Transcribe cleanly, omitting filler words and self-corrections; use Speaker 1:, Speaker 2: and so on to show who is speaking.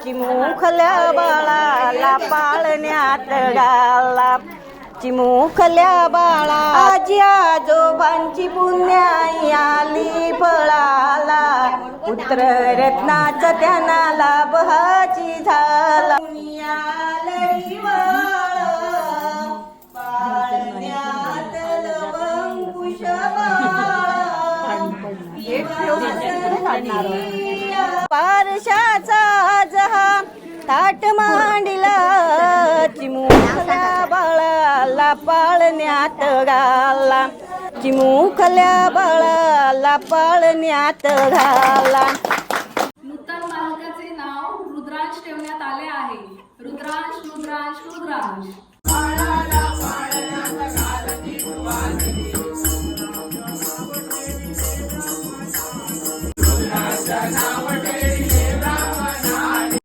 Speaker 1: चिमुकल्या बाळाला पाळण्यात घाला, चिमुकल्या बाळा आजी आजोबांची पुण्याई आली फळाला, पुत्र रत्नाचा त्यांना लाभ हाची झाला. पाळण्यात लवंकुश पारशाचा जहा ताट मांडला, चिमुकल्या बाळाला पाळण्यात घाला, चिमुकल्या बाळाला पाळण्यात घाला.
Speaker 2: नूतन बालकाचे नाव रुद्रांश ठेवण्यात आले आहे. रुद्रांश रुद्रांश रुद्रांश.